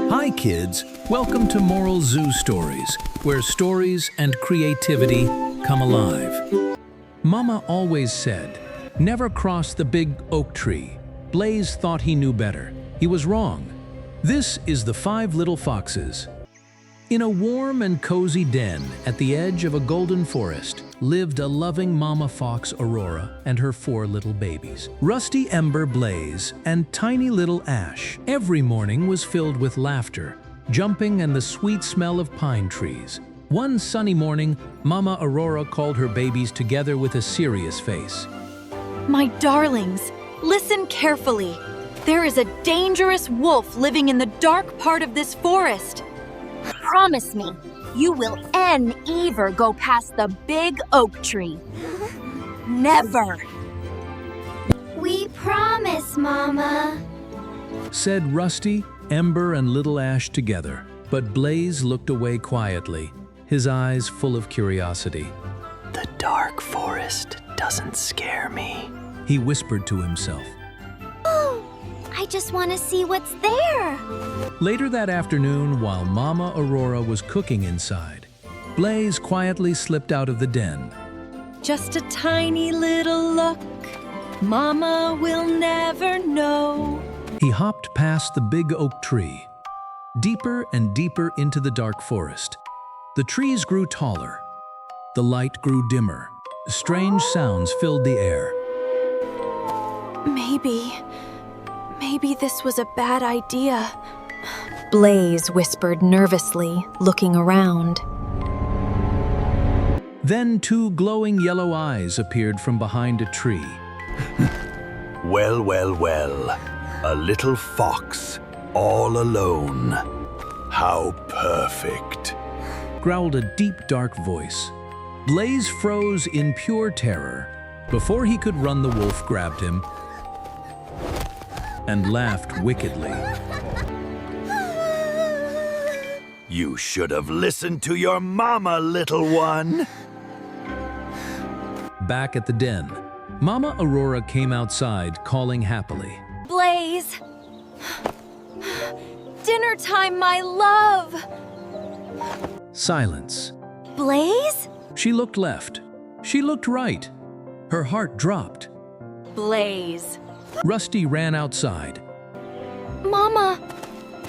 Hi kids, welcome to Moral Zoo Stories, where stories and creativity come alive. Mama always said, never cross the big oak tree. Blaze thought he knew better. He was wrong. This is the 5 Little Foxes. In a warm and cozy den at the edge of a golden forest lived a loving Mama Fox Aurora and her 4 little babies, Rusty, Ember, Blaze, and tiny little Ash. Every morning was filled with laughter, jumping, and the sweet smell of pine trees. One sunny morning, Mama Aurora called her babies together with a serious face. My darlings, listen carefully. There is a dangerous wolf living in the dark part of this forest. Promise me, you will never go past the big oak tree. Never. We promise, Mama, said Rusty, Ember, and little Ash together. But Blaze looked away quietly, his eyes full of curiosity. The dark forest doesn't scare me, he whispered to himself. I just want to see what's there. Later that afternoon, while Mama Aurora was cooking inside, Blaze quietly slipped out of the den. Just a tiny little look, Mama will never know. He hopped past the big oak tree, deeper and deeper into the dark forest. The trees grew taller. The light grew dimmer. Strange sounds filled the air. Maybe this was a bad idea, Blaze whispered nervously, looking around. Then 2 glowing yellow eyes appeared from behind a tree. Well, well, well. A little fox, all alone. How perfect, growled a deep, dark voice. Blaze froze in pure terror. Before he could run, the wolf grabbed him and laughed wickedly. You should have listened to your mama, little one. Back at the den, Mama Aurora came outside, calling happily. Blaze! Dinner time, my love! Silence. Blaze? She looked left. She looked right. Her heart dropped. Blaze. Rusty ran outside. Mama,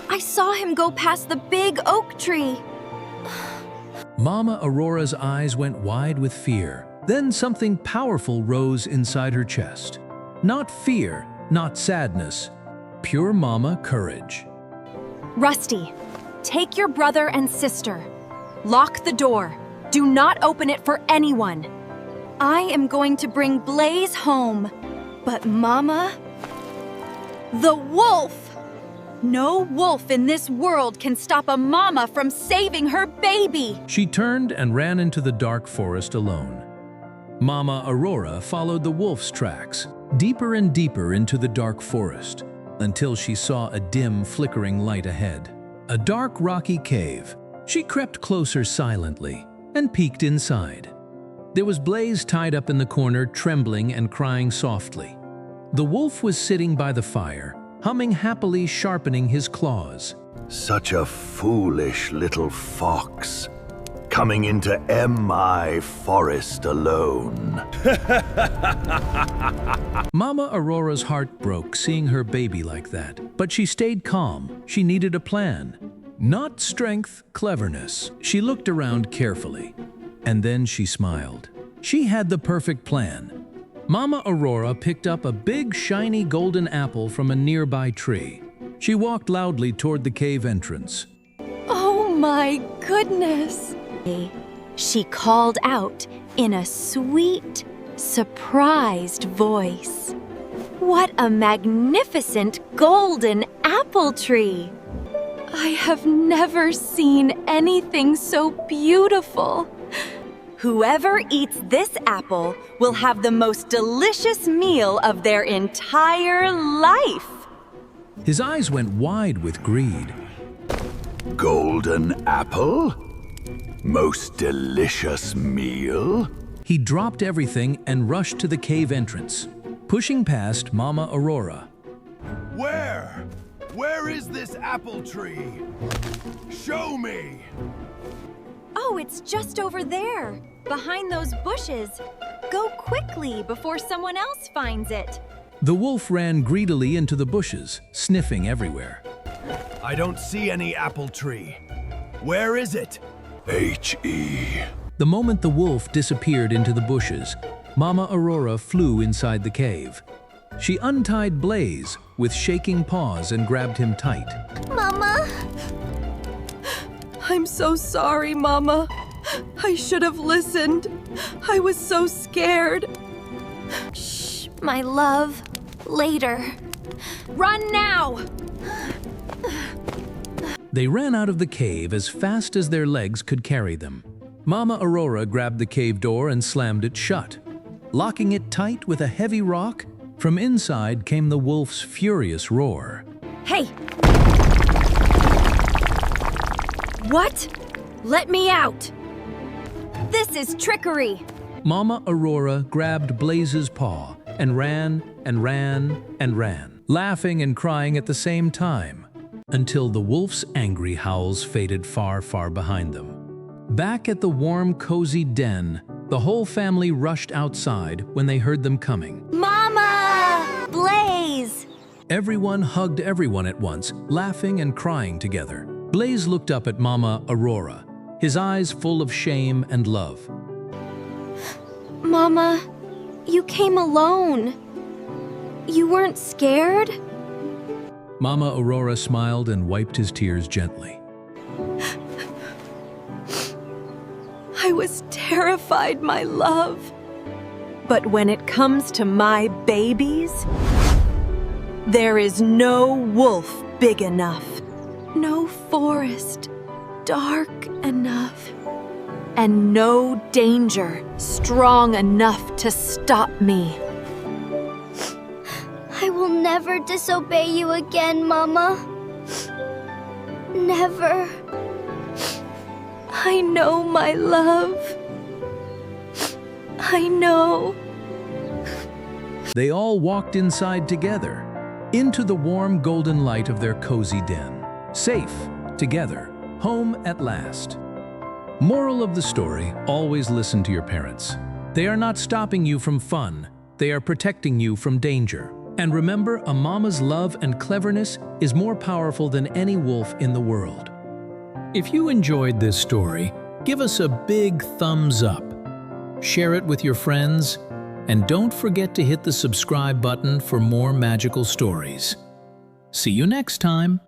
I saw him go past the big oak tree. Mama Aurora's eyes went wide with fear. Then something powerful rose inside her chest. Not fear, not sadness, pure Mama courage. Rusty, take your brother and sister. Lock the door. Do not open it for anyone. I am going to bring Blaze home. But Mama, the wolf! No wolf in this world can stop a mama from saving her baby! She turned and ran into the dark forest alone. Mama Aurora followed the wolf's tracks, deeper and deeper into the dark forest, until she saw a dim, flickering light ahead. A dark, rocky cave. She crept closer silently and peeked inside. There was Blaze tied up in the corner, trembling and crying softly. The wolf was sitting by the fire, humming happily, sharpening his claws. Such a foolish little fox, coming into my forest alone. Mama Aurora's heart broke seeing her baby like that, but she stayed calm. She needed a plan. Not strength, cleverness. She looked around carefully, and then she smiled. She had the perfect plan. Mama Aurora picked up a big, shiny golden apple from a nearby tree. She walked loudly toward the cave entrance. Oh my goodness! She called out in a sweet, surprised voice. What a magnificent golden apple tree! I have never seen anything so beautiful. Whoever eats this apple will have the most delicious meal of their entire life. His eyes went wide with greed. Golden apple? Most delicious meal? He dropped everything and rushed to the cave entrance, pushing past Mama Aurora. Where? Where is this apple tree? Show me! Oh, it's just over there, behind those bushes. Go quickly before someone else finds it. The wolf ran greedily into the bushes, sniffing everywhere. I don't see any apple tree. Where is it? H-E. The moment the wolf disappeared into the bushes, Mama Aurora flew inside the cave. She untied Blaze with shaking paws and grabbed him tight. Mama? I'm so sorry, Mama. I should have listened. I was so scared. Shh, my love. Later. Run now! They ran out of the cave as fast as their legs could carry them. Mama Aurora grabbed the cave door and slammed it shut. Locking it tight with a heavy rock, from inside came the wolf's furious roar. Hey! What? Let me out! This is trickery! Mama Aurora grabbed Blaze's paw and ran and ran and ran, laughing and crying at the same time, until the wolf's angry howls faded far, far behind them. Back at the warm, cozy den, the whole family rushed outside when they heard them coming. Mama! Blaze! Everyone hugged everyone at once, laughing and crying together. Blaze looked up at Mama Aurora, his eyes full of shame and love. Mama, you came alone. You weren't scared? Mama Aurora smiled and wiped his tears gently. I was terrified, my love. But when it comes to my babies, there is no wolf big enough, no forest dark enough, and no danger strong enough to stop me. I will never disobey you again, Mama. Never. I know, my love. I know. They all walked inside together, into the warm golden light of their cozy den. Safe, together, home at last. Moral of the story, always listen to your parents. They are not stopping you from fun, they are protecting you from danger. And remember, a mama's love and cleverness is more powerful than any wolf in the world. If you enjoyed this story, give us a big thumbs up. Share it with your friends, and don't forget to hit the subscribe button for more magical stories. See you next time.